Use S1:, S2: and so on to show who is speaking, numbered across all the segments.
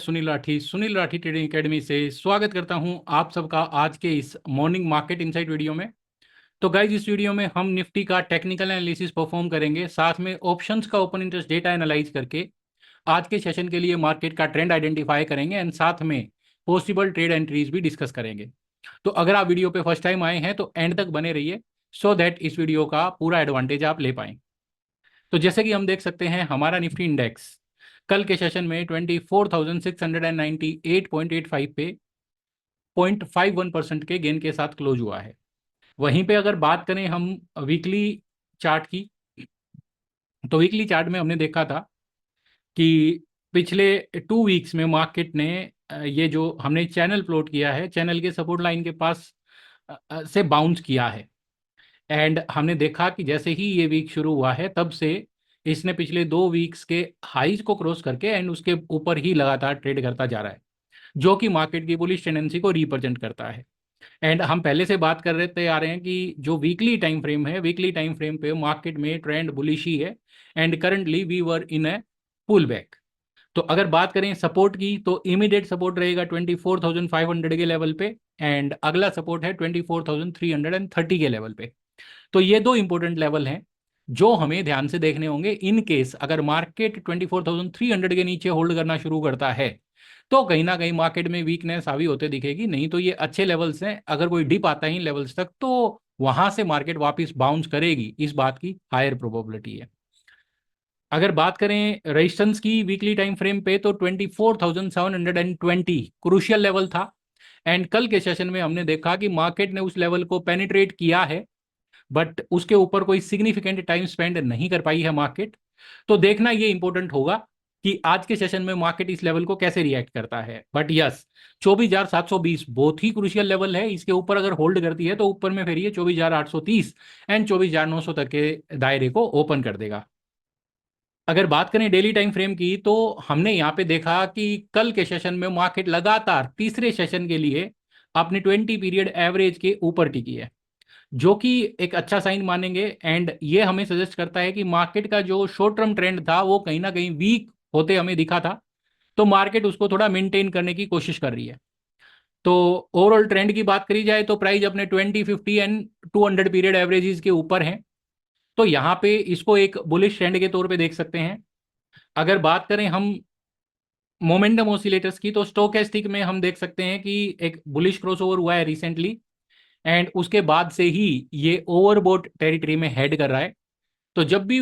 S1: Sunil Rathi trading academy से स्वागत करता हूं आप सबका आज के इस मॉर्निंग मार्केट इनसाइट वीडियो में। तो गाइज, इस वीडियो में हम निफ्टी का टेक्निकल एनालिसिस परफॉर्म करेंगे, साथ में ऑप्शंस का ओपन इंटरेस्ट डेटा एनालाइज करके आज के सेशन के लिए मार्केट का ट्रेंड आइडेंटिफाई करेंगे एंड साथ में पॉसिबल ट्रेड एंट्रीज भी डिस्कस करेंगे। तो अगर आप वीडियो पे फर्स्ट टाइम आए हैं तो एंड तक बने रहिए सो दैट इस वीडियो का पूरा एडवांटेज आप ले पाएं। तो जैसे कि हम देख सकते हैं, हमारा निफ्टी इंडेक्स कल के सेशन में 24,698.85 पे 0.51% के गेन के साथ क्लोज हुआ है। वहीं पे अगर बात करें हम वीकली चार्ट की, तो वीकली चार्ट में हमने देखा था कि पिछले 2 वीक्स में मार्केट ने ये जो हमने चैनल प्लॉट किया है, चैनल के सपोर्ट लाइन के पास से बाउंस किया है। एंड हमने देखा कि जैसे ही ये वीक शुरू हुआ है तब से इसने पिछले 2 वीक्स के हाईज को क्रॉस करके एंड उसके ऊपर ही लगातार ट्रेड करता जा रहा है, जो कि मार्केट की बुलिश टेंडेंसी को रिप्रेजेंट करता है। एंड हम पहले से बात कर रहे आ रहे हैं कि जो वीकली टाइम फ्रेम है, वीकली टाइम फ्रेम पे मार्केट में ट्रेंड बुलिश ही है and currently we were in a pull back. तो अगर बात करें सपोर्ट की, तो इमीडिएट सपोर्ट रहेगा 24,500 के लेवल पे एंड अगला सपोर्ट है 24,330 के लेवल पे। तो ये दो इंपॉर्टेंट लेवल हैं जो हमें ध्यान से देखने होंगे। इन केस अगर मार्केट 24,300 के नीचे होल्ड करना शुरू करता है तो कहीं ना कहीं मार्केट में वीकनेस हावी होते दिखेगी, नहीं तो ये अच्छे लेवल्स हैं। अगर कोई डिप आता है इन लेवल्स तक तो वहां से मार्केट वापस बाउंस करेगी, इस बात की हायर प्रोबेबिलिटी है। अगर बात करें रेजिस्टेंस की वीकली टाइम फ्रेम पे, तो 24,720 क्रूशियल लेवल था एंड कल के सेशन में हमने देखा कि मार्केट ने उस लेवल को पेनिट्रेट किया है, बट उसके ऊपर कोई सिग्निफिकेंट टाइम स्पेंड नहीं कर पाई है मार्केट। तो देखना ये इंपॉर्टेंट होगा कि आज के सेशन में मार्केट इस लेवल को कैसे रिएक्ट करता है। बट यस, 24,720 बहुत ही क्रूशियल लेवल है। इसके ऊपर अगर होल्ड करती है तो ऊपर में फिर ये 24,830 एंड 24,900 तक के दायरे को ओपन कर देगा। अगर बात करें डेली टाइम फ्रेम की, तो हमने यहाँ पे देखा कि कल के सेशन में मार्केट लगातार तीसरे सेशन के लिए अपने 20 पीरियड एवरेज के ऊपर टिकी है, जो कि एक अच्छा साइन मानेंगे। एंड ये हमें सजेस्ट करता है कि मार्केट का जो शॉर्ट टर्म ट्रेंड था वो कहीं ना कहीं वीक होते हमें दिखा था, तो मार्केट उसको थोड़ा मेंटेन करने की कोशिश कर रही है। तो ओवरऑल ट्रेंड की बात करी जाए तो प्राइस अपने 20, 50 एंड 200 पीरियड एवरेजेस के ऊपर है, तो यहाँ पे इसको एक बुलिश ट्रेंड के तौर पे देख सकते हैं। अगर बात करें हम मोमेंटम ऑसिलेटर्स की, तो स्टोकेस्टिक में हम देख सकते हैं कि एक बुलिश क्रॉसओवर हुआ है रिसेंटली एंड उसके बाद से ही ये ओवरबोट टेरिटरी में हेड कर रहा है। तो जब भी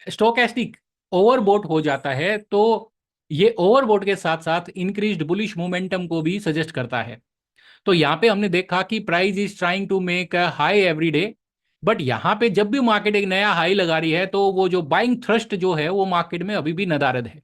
S1: स्टोकेस्टिक ओवरबोट हो जाता है तो ये ओवरबोट के साथ साथ इंक्रीज्ड बुलिश मोमेंटम को भी सजेस्ट करता है। तो यहाँ पे हमने देखा कि price is trying to make a high every day, but यहाँ पे जब भी मार्केट एक नया हाई लगा रही है तो वो जो बाइंग थ्रस्ट जो है वो मार्केट में अभी भी नदारद है।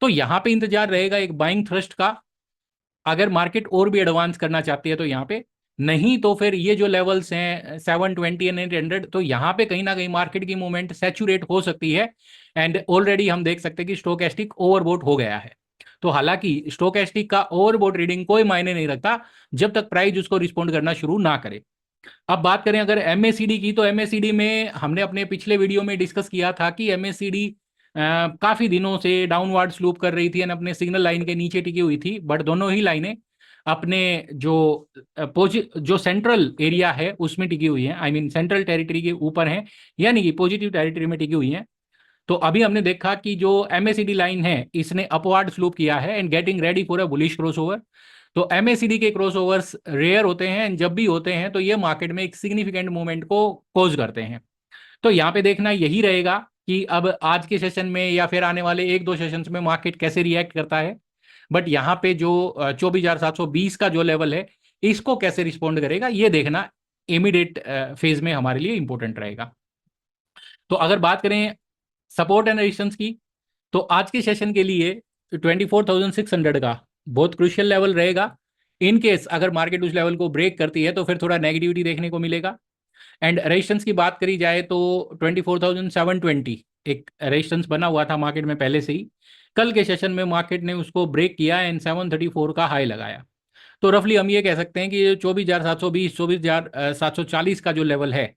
S1: तो यहाँ पे इंतजार रहेगा एक बाइंग थ्रस्ट का, अगर मार्केट और भी एडवांस करना चाहती है तो यहाँ पे, नहीं तो फिर ये जो लेवल्स हैं 720 एंड 800, तो यहाँ पे कहीं ना कहीं मार्केट की मूवमेंट सैचुरेट हो सकती है एंड ऑलरेडी हम देख सकते हैं कि स्टोकेस्टिक ओवरबोट हो गया है। तो हालांकि स्टोकेस्टिक का ओवरबोट रीडिंग कोई मायने नहीं रखता जब तक प्राइस उसको रिस्पॉन्ड करना शुरू ना करे। अब बात करें अगर एमएसीडी की, तो एमएसीडी में हमने अपने पिछले वीडियो में डिस्कस किया था कि एमएसीडी काफी दिनों से डाउनवर्ड स्लूप कर रही थी एंड अपने सिग्नल लाइन के नीचे टिकी हुई थी, बट दोनों ही लाइनें अपने जो जो सेंट्रल एरिया है उसमें टिकी हुई है, आई मीन सेंट्रल टेरिटरी के ऊपर है, यानी कि पॉजिटिव टेरिटरी में टिकी हुई है। तो अभी हमने देखा कि जो एमएसीडी लाइन है इसने अपवर्ड स्लूप किया है and getting ready for a bullish crossover. तो एमएसीडी के क्रॉसओवर्स रेयर होते हैं एंड जब भी होते हैं तो ये मार्केट में एक सिग्निफिकेंट मूवमेंट को कॉज करते हैं। तो यहाँ पे देखना यही रहेगा कि अब आज के सेशन में या फिर आने वाले 1-2 सेशंस में मार्केट कैसे रिएक्ट करता है। बट यहाँ पे जो 24,720 का जो लेवल है इसको कैसे रिस्पॉन्ड करेगा ये देखना इमीडिएट फेज में हमारे लिए इंपॉर्टेंट रहेगा। तो अगर बात करें सपोर्ट एंड रेजिस्टेंस की, तो आज के सेशन के लिए 24,600 का बहुत क्रूशियल लेवल रहेगा। इन केस अगर मार्केट उस लेवल को ब्रेक करती है तो फिर थोड़ा नेगेटिविटी देखने को मिलेगा। एंड रेजिस्टेंस की बात करी जाए तो 24,720 एक रेजिस्टेंस बना हुआ था मार्केट में पहले से ही। कल के सेशन में मार्केट ने उसको ब्रेक किया एंड 734 का हाई लगाया। तो रफली हम ये कह सकते हैं कि 24,720, 24,740 का जो लेवल है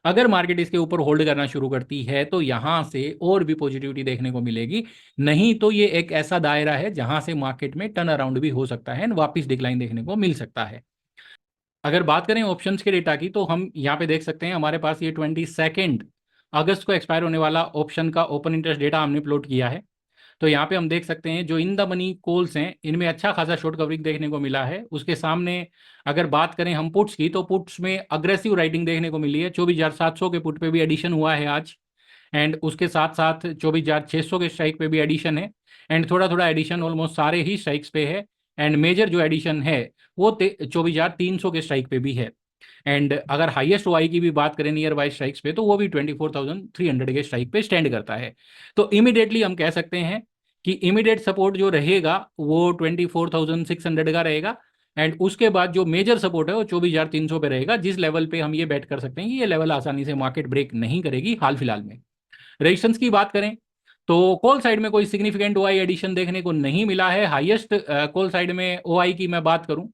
S1: अगर मार्केट इसके ऊपर होल्ड करना शुरू करती है तो यहाँ से और भी पॉजिटिविटी देखने को मिलेगी, नहीं तो ये एक ऐसा दायरा है जहां से मार्केट में टर्न अराउंड भी हो सकता है, वापस डिक्लाइन देखने को मिल सकता है। अगर बात करें ऑप्शंस के डेटा की, तो हम यहाँ पे देख सकते हैं हमारे पास ये 22 अगस्त को एक्सपायर होने वाला ऑप्शन का ओपन इंटरेस्ट डेटा हमने प्लॉट किया है। तो यहाँ पे हम देख सकते हैं जो इन द मनी कॉल्स हैं इनमें अच्छा खासा शॉर्ट कवरिंग देखने को मिला है। उसके सामने अगर बात करें हम पुट्स की, तो पुट्स में अग्रेसिव राइटिंग देखने को मिली है। 24,700 के पुट पे भी एडिशन हुआ है आज, एंड उसके साथ साथ 24,600 के स्ट्राइक पे भी एडिशन है, एंड थोड़ा थोड़ा एडिशन ऑलमोस्ट सारे ही स्ट्राइक्स पे है, एंड मेजर जो एडिशन है वो 24,300 के स्ट्राइक पे भी है। एंड अगर हाईएस्ट वाई की भी बात करें नियर बाई स्ट्राइक्स पे, तो वो भी 24,300 के स्ट्राइक पे स्टैंड करता है। तो इमीडिएटली हम कह सकते हैं कि इमीडिएट सपोर्ट जो रहेगा वो 24,600 का रहेगा, एंड उसके बाद जो मेजर सपोर्ट है वो 24,300 पे रहेगा, जिस लेवल पे हम ये बैट कर सकते हैं कि ये लेवल आसानी से मार्केट ब्रेक नहीं करेगी हाल फिलहाल में। रेजिस्टेंस की बात करें तो कॉल साइड में कोई सिग्निफिकेंट ओआई एडिशन देखने को नहीं मिला है। हाईएस्ट कॉल साइड में ओआई की मैं बात करूं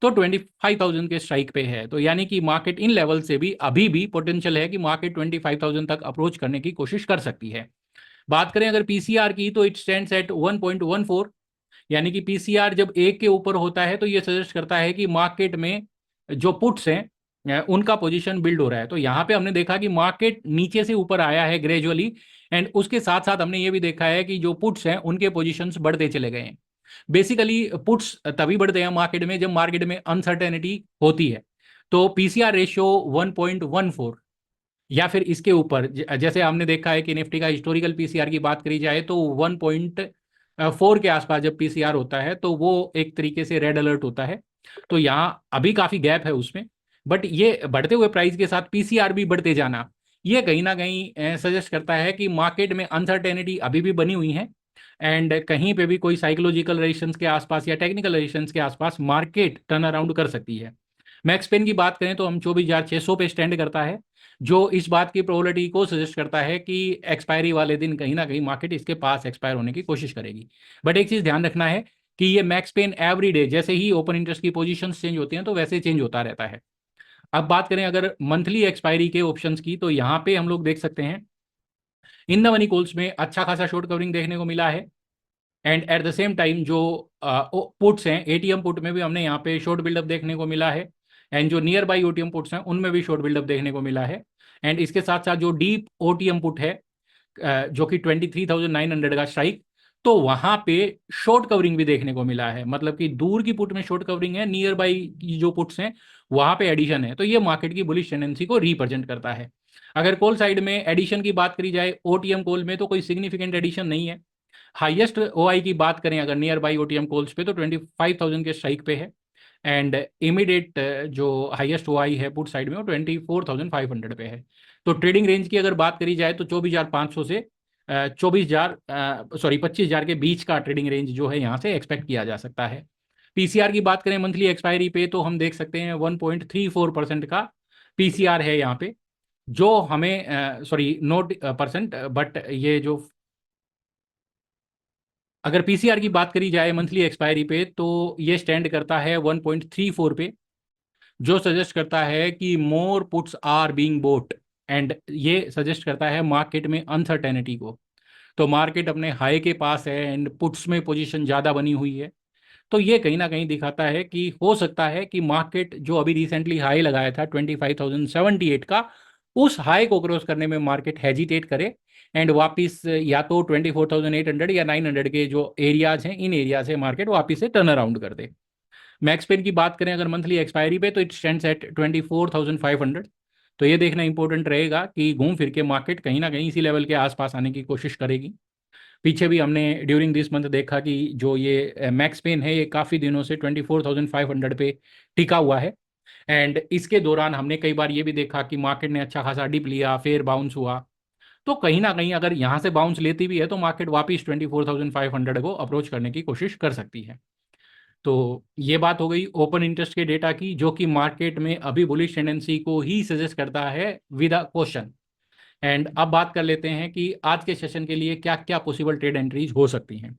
S1: तो 25,000 के स्ट्राइक पे है। तो यानी कि मार्केट इन लेवल से भी अभी भी पोटेंशियल है कि मार्केट 25,000 तक अप्रोच करने की कोशिश कर सकती है। बात करें अगर पीसीआर की, तो इट स्टैंड्स एट 1.14, यानी कि पीसीआर जब एक के ऊपर होता है तो ये सजेस्ट करता है कि मार्केट में जो पुट्स हैं उनका पोजीशन बिल्ड हो रहा है। तो यहाँ पे हमने देखा कि मार्केट नीचे से ऊपर आया है ग्रेजुअली, एंड उसके साथ साथ हमने ये भी देखा है कि जो पुट्स हैं उनके पोजीशंस बढ़ते चले गए हैं। बेसिकली पुट्स तभी बढ़ते हैं मार्केट में जब मार्केट में अनसर्टेनिटी होती है। तो पीसीआर रेशियो 1.14 या फिर इसके ऊपर, जैसे हमने देखा है कि निफ्टी का हिस्टोरिकल पीसीआर की बात करी जाए तो 1.4 के आसपास जब पीसीआर होता है तो वो एक तरीके से रेड अलर्ट होता है। तो यहाँ अभी काफ़ी गैप है उसमें, बट ये बढ़ते हुए प्राइस के साथ पीसीआर भी बढ़ते जाना, ये कहीं ना कहीं सजेस्ट करता है कि मार्केट में अनसर्टेनिटी अभी भी बनी हुई है, एंड कहीं पे भी कोई साइकोलॉजिकल रेजिस्टेंस के आसपास या टेक्निकल रेजिस्टेंस के आसपास मार्केट टर्न अराउंड कर सकती है। मैक्स पेन की बात करें तो हम 24,600 पे स्टैंड करता है, जो इस बात की प्रोबेबिलिटी को सजेस्ट करता है कि एक्सपायरी वाले दिन कहीं ना कहीं मार्केट इसके पास एक्सपायर होने की कोशिश करेगी। बट एक चीज़ ध्यान रखना है कि ये मैक्स पेन एवरी डे जैसे ही ओपन इंटरेस्ट की पोजीशन चेंज होती हैं तो वैसे चेंज होता रहता है। अब बात करें अगर मंथली एक्सपायरी के ऑप्शंस की, तो यहाँ पे हम लोग देख सकते हैं इन द मनी कॉल्स में अच्छा खासा शॉर्ट कवरिंग देखने को मिला है, and at the same time जो पुट्स हैं एटीएम पुट में भी हमने यहाँ पे शॉर्ट बिल्डअप देखने को मिला है, एंड जो नियर बाई ओटीएम पुट्स हैं उनमें भी शॉर्ट बिल्डअप देखने को मिला है। एंड इसके साथ साथ जो डीप ओटीएम पुट है जो कि 23,900 का स्ट्राइक, तो वहां पे शॉर्ट कवरिंग भी देखने को मिला है। मतलब कि दूर की पुट में शॉर्ट कवरिंग है, नियर बाई की जो पुट्स हैं वहां पे एडिशन है। तो ये मार्केट की बुलिश टेंडेंसी को रिप्रेजेंट करता है। अगर कॉल साइड में एडिशन की बात करी जाए ओटीएम कॉल में, तो कोई सिग्निफिकेंट एडिशन नहीं है। हाईएस्ट ओआई की बात करें अगर नियर बाई ओटीएम कॉल्स पे, तो 25,000 के स्ट्राइक पे है, एंड इमीडिएट जो हाईएस्ट ओआई है पुट साइड में वो 24,500 पे है। तो ट्रेडिंग रेंज की अगर बात करी जाए तो 24,500 से 25,000 के बीच का ट्रेडिंग रेंज जो है यहाँ से एक्सपेक्ट किया जा सकता है। पीसीआर की बात करें मंथली एक्सपायरी पे, तो हम देख सकते हैं 1.34% का पीसीआर है यहाँ पे, जो हमें सॉरी नोट परसेंट, बट ये जो अगर पीसीआर की बात करी जाए मंथली एक्सपायरी पे, तो ये स्टैंड करता है 1.34 पे, जो सजेस्ट करता है कि more puts are being bought, and ये सजेस्ट करता है मार्केट में अनसर्टेनिटी को। तो मार्केट अपने हाई के पास है एंड पुट्स में पोजीशन ज़्यादा बनी हुई है। तो ये कहीं ना कहीं दिखाता है कि हो सकता है कि मार्केट जो अभी रिसेंटली हाई लगाया था 25,078 का, उस हाई को क्रॉस करने में मार्केट हेजिटेट करे, एंड वापस या तो 24,800 या 900 के जो एरियाज हैं इन एरिया से मार्केट वापस से टर्न अराउंड कर दे। मैक्स पेन की बात करें अगर मंथली एक्सपायरी पे, तो इट स्टैंड्स एट 24,500। तो ये देखना इंपॉर्टेंट रहेगा कि घूम फिर के मार्केट कहीं ना कहीं इसी लेवल के आसपास आने की कोशिश करेगी। पीछे भी हमने ड्यूरिंग दिस मंथ देखा कि जो ये मैक्स पेन है ये काफ़ी दिनों से 24,500 पे टिका हुआ है, एंड इसके दौरान हमने कई बार ये भी देखा कि मार्केट ने अच्छा खासा डिप लिया फिर बाउंस हुआ। तो कहीं ना कहीं अगर यहाँ से बाउंस लेती भी है तो मार्केट वापस 24,500 को अप्रोच करने की कोशिश कर सकती है। तो ये बात हो गई ओपन इंटरेस्ट के डेटा की, जो कि मार्केट में अभी बुलिश टेंडेंसी को ही सजेस्ट करता है विद अ क्वेश्चन। एंड अब बात कर लेते हैं कि आज के सेशन के लिए क्या क्या पॉसिबल ट्रेड एंट्रीज हो सकती हैं।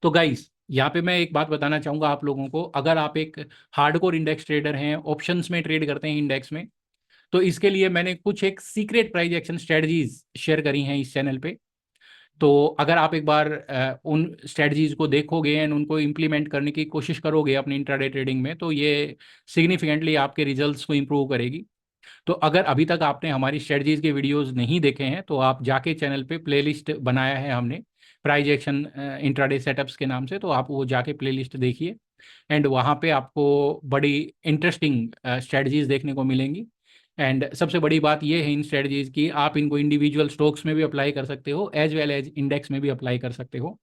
S1: तो गाइस यहाँ पे मैं एक बात बताना चाहूँगा आप लोगों को, अगर आप एक हार्डकोर इंडेक्स ट्रेडर हैं, ऑप्शंस में ट्रेड करते हैं इंडेक्स में, तो इसके लिए मैंने कुछ एक secret price action strategies share करी हैं इस चैनल पे। तो अगर आप एक बार उन स्ट्रेटजीज को देखोगे एंड उनको इम्प्लीमेंट करने की कोशिश करोगे अपनी इंट्राडे ट्रेडिंग में, तो ये सिग्निफिकेंटली आपके रिजल्ट्स को इम्प्रूव करेगी। तो अगर अभी तक आपने हमारी स्ट्रेटजीज के वीडियोस नहीं देखे हैं तो आप जाके चैनल पे प्लेलिस्ट बनाया है हमने, प्राइज एक्शन इंट्राडे सेटअप्स के नाम से, तो आप वो जाके प्लेलिस्ट देखिए एंड वहाँ पे आपको बड़ी इंटरेस्टिंग स्ट्रेटजीज देखने को मिलेंगी। एंड सबसे बड़ी बात यह है इन स्ट्रेटजीज की, आप इनको इंडिविजुअल स्टॉक्स में भी अप्लाई कर सकते हो एज वेल एज इंडेक्स में भी अप्लाई कर सकते हो।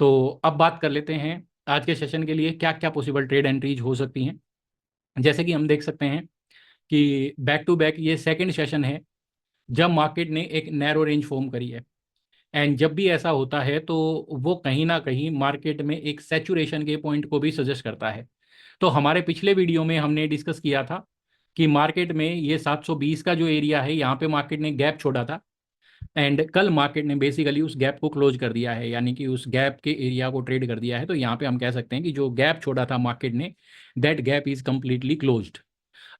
S1: तो अब बात कर लेते हैं आज के सेशन के लिए क्या क्या पॉसिबल ट्रेड एंट्रीज हो सकती हैं। जैसे कि हम देख सकते हैं कि बैक टू बैक ये सेकंड सेशन है जब मार्केट ने एक नैरो रेंज फॉर्म करी है। एंड जब भी ऐसा होता है तो वो कहीं ना कहीं मार्केट में एक सैचुरेशन के पॉइंट को भी सजेस्ट करता है। तो हमारे पिछले वीडियो में हमने डिस्कस किया था कि मार्केट में ये 720 का जो एरिया है यहाँ पे मार्केट ने गैप छोड़ा था एंड कल मार्केट ने बेसिकली उस गैप को क्लोज कर दिया है, यानी कि उस गैप के एरिया को ट्रेड कर दिया है। तो यहाँ पे हम कह सकते हैं कि जो गैप छोड़ा था मार्केट ने, that gap is completely closed.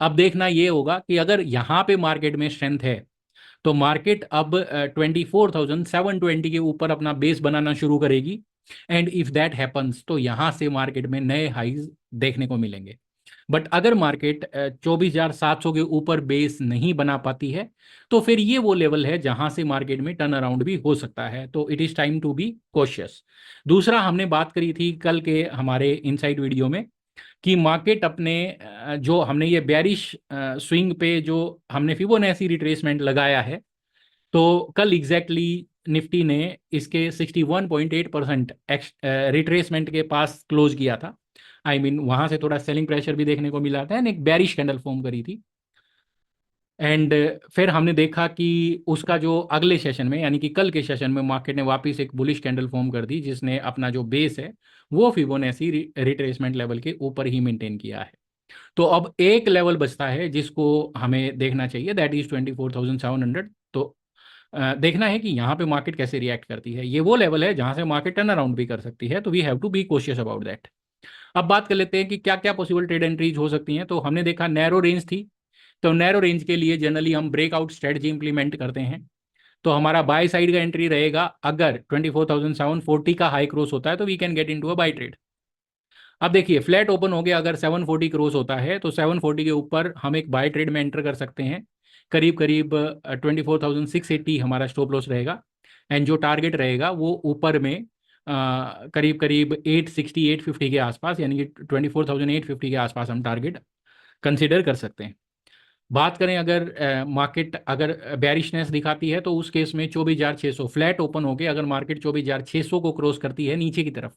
S1: अब देखना ये होगा कि अगर यहाँ पे मार्केट में स्ट्रेंथ है तो मार्केट अब 24,720 के ऊपर अपना बेस बनाना शुरू करेगी एंड इफ दैट हैपन्स तो यहाँ से मार्केट में नए हाईज देखने को मिलेंगे। बट अगर मार्केट 24,700 के ऊपर बेस नहीं बना पाती है तो फिर ये वो लेवल है जहां से मार्केट में टर्न अराउंड भी हो सकता है। तो it is time to be cautious. दूसरा, हमने बात करी थी कल के हमारे इनसाइड वीडियो में कि मार्केट अपने जो हमने ये बेयरिश स्विंग पे जो हमने फिबोनाची रिट्रेसमेंट लगाया है, तो कल एग्जैक्टली निफ्टी ने इसके 61.8% रिट्रेसमेंट के पास क्लोज किया था। आई मीन वहां से थोड़ा सेलिंग प्रेशर भी देखने को मिला था एंड एक बेरिश कैंडल फॉर्म करी थी। एंड फिर हमने देखा कि उसका जो अगले सेशन में यानी कि कल के सेशन में मार्केट ने वापस एक बुलिश कैंडल फॉर्म कर दी जिसने अपना जो बेस है वो फिबोनाची रिट्रेसमेंट लेवल के ऊपर ही मेंटेन किया है। तो अब एक लेवल बचता है जिसको हमें देखना चाहिए, दैट इज 24,700। तो देखना है कि यहाँ पे मार्केट कैसे रिएक्ट करती है। ये वो लेवल है जहाँ से मार्केट टर्न अराउंड भी कर सकती है, तो we have to be cautious about that. अब बात कर लेते हैं कि क्या क्या पॉसिबल ट्रेड एंट्रीज हो सकती हैं। तो हमने देखा नैरो रेंज थी, तो नैरो रेंज के लिए जनरली हम ब्रेकआउट स्ट्रेटजी इंप्लीमेंट करते हैं। तो हमारा बाय साइड का एंट्री रहेगा, अगर 24,740 का हाई क्रॉस होता है तो we can get into a buy trade. अब देखिए फ्लैट ओपन हो गया, अगर 740 क्रॉस होता है तो 740 के ऊपर हम एक बाय ट्रेड में एंटर कर सकते हैं। करीब करीब 24,680 हमारा स्टॉप लॉस रहेगा एंड जो टारगेट रहेगा वो ऊपर में करीब करीब 860 850 के आसपास, यानी कि 24,850 के आसपास हम टारगेट कंसिडर कर सकते हैं। बात करें अगर मार्केट अगर बेरिशनेस दिखाती है तो उस केस में 24,600 फ्लैट ओपन हो गया, अगर मार्केट 24,600 को क्रॉस करती है नीचे की तरफ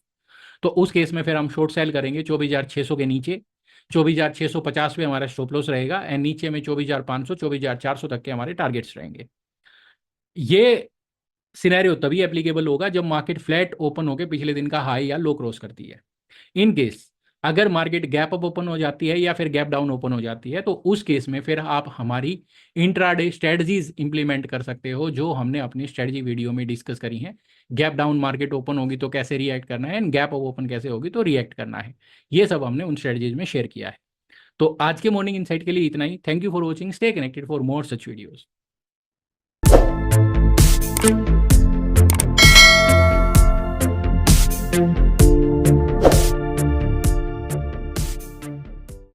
S1: तो उस केस में फिर हम शॉर्ट सेल करेंगे 24,600 के नीचे। 24,650 पे हमारा स्टॉप लॉस रहेगा एंड नीचे में 24,500 24,400 तक के हमारे टारगेट्स रहेंगे। ये सिनेरियो तभी एप्लीकेबल होगा जब मार्केट फ्लैट ओपन होकर पिछले दिन का हाई या लो क्रॉस करती है। इन केस अगर मार्केट गैप अप ओपन हो जाती है या फिर गैप डाउन ओपन हो जाती है तो उस केस में फिर आप हमारी इंट्राडे स्ट्रेटजीज इंप्लीमेंट कर सकते हो जो हमने अपनी स्ट्रेटजी वीडियो में डिस्कस करी हैं। गैप डाउन मार्केट ओपन होगी तो कैसे रिएक्ट करना है एंड गैप अप ओपन कैसे होगी तो रिएक्ट करना है, ये सब हमने उन स्ट्रेटजीज में शेयर किया है। तो आज के मॉर्निंग इनसाइट के लिए इतना ही। Thank you for watching, stay connected for more such videos.